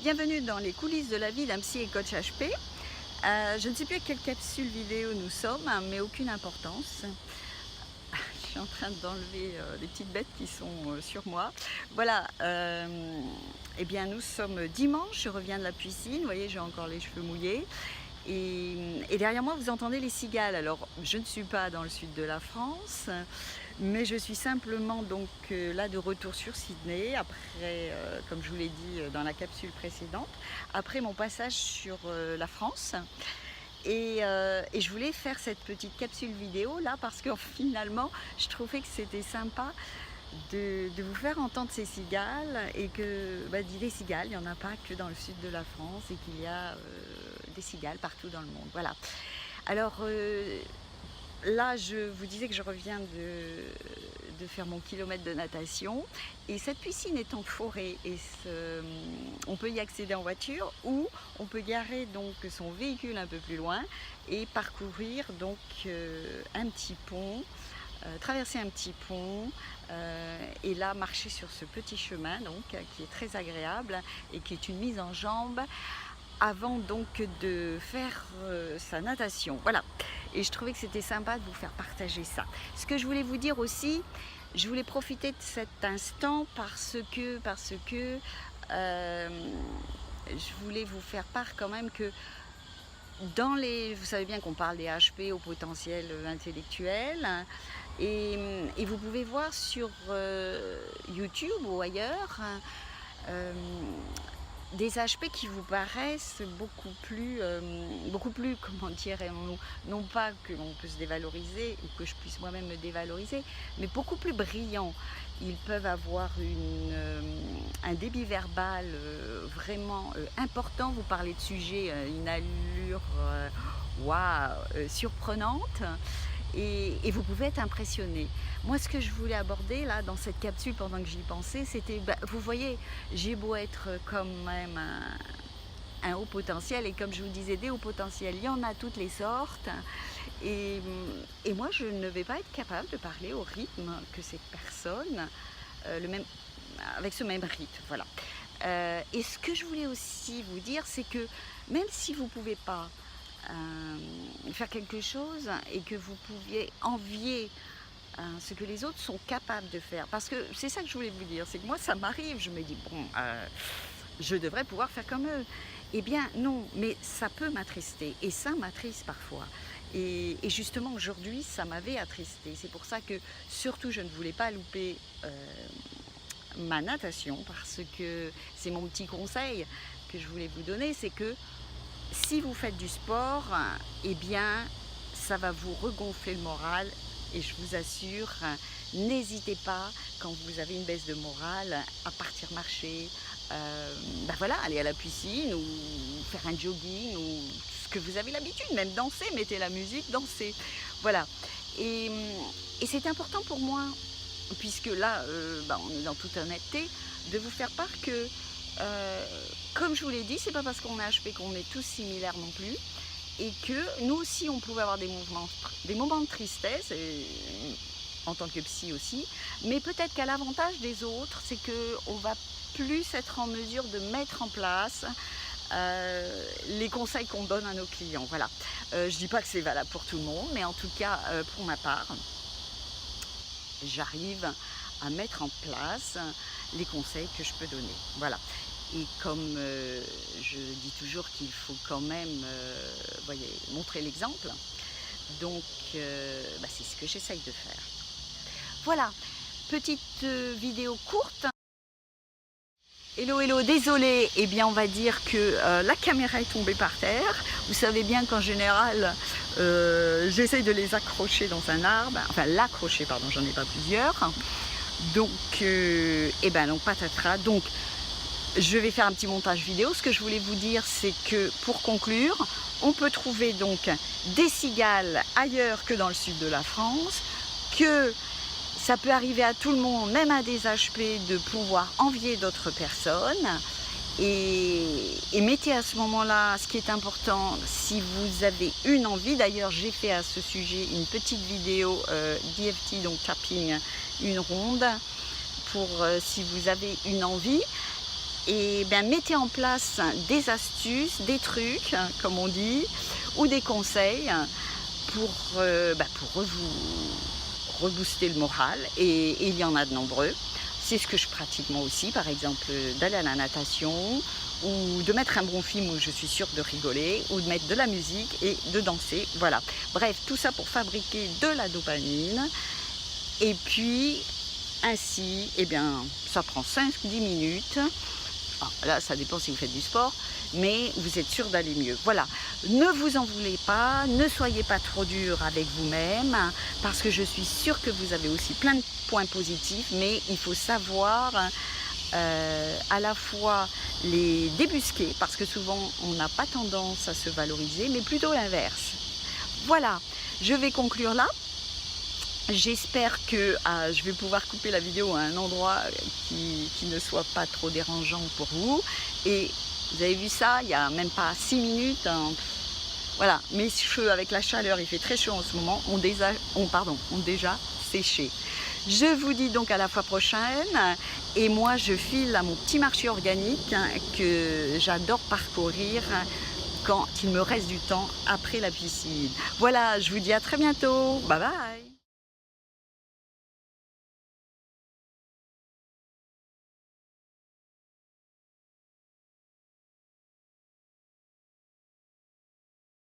Bienvenue dans les coulisses de la vie d'un psy et coach HP. Je ne sais plus à quelle capsule vidéo nous sommes, mais aucune importance. Je suis en train d'enlever les petites bêtes qui sont sur moi. Voilà, eh bien nous sommes dimanche, je reviens de la piscine, vous voyez j'ai encore les cheveux mouillés. Et derrière moi vous entendez les cigales. Alors je ne suis pas dans le sud de la France, mais je suis simplement donc là de retour sur Sydney, après, comme je vous l'ai dit dans la capsule précédente, après mon passage sur la France. Et je voulais faire cette petite capsule vidéo là parce que finalement je trouvais que c'était sympa de vous faire entendre ces cigales et que des cigales, il n'y en a pas que dans le sud de la France et qu'il y a des cigales partout dans le monde. Voilà. Alors là, je vous disais que je reviens de faire mon kilomètre de natation et cette piscine est en forêt et on peut y accéder en voiture ou on peut garer donc son véhicule un peu plus loin et parcourir donc un petit pont, traverser un petit pont et là marcher sur ce petit chemin donc qui est très agréable et qui est une mise en jambe avant donc de faire sa natation. Voilà, et je trouvais que c'était sympa de vous faire partager ça. Ce que je voulais vous dire aussi, je voulais profiter de cet instant parce que je voulais vous faire part quand même que dans vous savez bien qu'on parle des HP au potentiel intellectuel et vous pouvez voir sur YouTube ou ailleurs des HP qui vous paraissent beaucoup plus, comment dirons-nous, non pas que l'on peut se dévaloriser ou que je puisse moi-même me dévaloriser, mais beaucoup plus brillants. Ils peuvent avoir un débit verbal vraiment important. Vous parlez de sujets, une allure surprenante. Et vous pouvez être impressionné. Moi, ce que je voulais aborder là dans cette capsule pendant que j'y pensais, c'était, vous voyez, j'ai beau être quand même un haut potentiel, et comme je vous disais, des hauts potentiels, il y en a toutes les sortes. Et moi, je ne vais pas être capable de parler au rythme que ces personnes, avec ce même rythme. Voilà. Et ce que je voulais aussi vous dire, c'est que même si vous ne pouvez pas faire quelque chose et que vous pouviez envier ce que les autres sont capables de faire, parce que c'est ça que je voulais vous dire, c'est que moi ça m'arrive, je me dis bon, je devrais pouvoir faire comme eux. Eh bien non, mais ça peut m'attrister et ça m'attriste parfois. Et justement aujourd'hui ça m'avait attristé. C'est pour ça que surtout je ne voulais pas louper ma natation, parce que c'est mon petit conseil que je voulais vous donner, c'est que si vous faites du sport, eh bien, ça va vous regonfler le moral et je vous assure, n'hésitez pas quand vous avez une baisse de morale à partir marcher, voilà, aller à la piscine ou faire un jogging ou ce que vous avez l'habitude, même danser, mettez la musique, dansez. Voilà. Et c'est important pour moi, puisque là, on est dans toute honnêteté, de vous faire part que comme je vous l'ai dit, c'est pas parce qu'on est HP qu'on est tous similaires non plus, et que nous aussi on pouvait avoir des moments de tristesse, en tant que psy aussi, mais peut-être qu'à l'avantage des autres, c'est qu'on va plus être en mesure de mettre en place les conseils qu'on donne à nos clients. Voilà. Je dis pas que c'est valable pour tout le monde, mais en tout cas pour ma part, j'arrive à mettre en place les conseils que je peux donner. Voilà. Et comme je dis toujours qu'il faut quand même montrer l'exemple, donc c'est ce que j'essaye de faire. Voilà, petite vidéo courte. Hello, hello, désolé, eh bien on va dire que la caméra est tombée par terre. Vous savez bien qu'en général, j'essaye de les accrocher dans un arbre, enfin l'accrocher, pardon, j'en ai pas plusieurs. Donc, donc patatras. Donc, je vais faire un petit montage vidéo. Ce que je voulais vous dire, c'est que pour conclure, on peut trouver donc des cigales ailleurs que dans le sud de la France, que ça peut arriver à tout le monde, même à des HP, de pouvoir envier d'autres personnes. Et mettez à ce moment-là, ce qui est important, si vous avez une envie, d'ailleurs j'ai fait à ce sujet une petite vidéo DFT, donc tapping une ronde, pour si vous avez une envie. et bien mettez en place des astuces, des trucs, comme on dit, ou des conseils pour vous rebooster le moral, et il y en a de nombreux. C'est ce que je pratique moi aussi, par exemple d'aller à la natation, ou de mettre un bon film où je suis sûre de rigoler, ou de mettre de la musique et de danser, voilà. Bref, tout ça pour fabriquer de la dopamine, et puis ainsi, eh bien, ça prend 5-10 minutes. Ah, là, ça dépend si vous faites du sport, mais vous êtes sûr d'aller mieux. Voilà, ne vous en voulez pas, ne soyez pas trop dur avec vous-même, parce que je suis sûre que vous avez aussi plein de points positifs, mais il faut savoir à la fois les débusquer, parce que souvent on n'a pas tendance à se valoriser, mais plutôt l'inverse. Voilà, je vais conclure là. J'espère que je vais pouvoir couper la vidéo à un endroit qui ne soit pas trop dérangeant pour vous. Et vous avez vu ça, il n'y a même pas 6 minutes. Hein. Voilà, mes cheveux avec la chaleur, il fait très chaud en ce moment, ont déjà séché. Je vous dis donc à la fois prochaine. Et moi, je file à mon petit marché organique que j'adore parcourir quand il me reste du temps après la piscine. Voilà, je vous dis à très bientôt. Bye bye.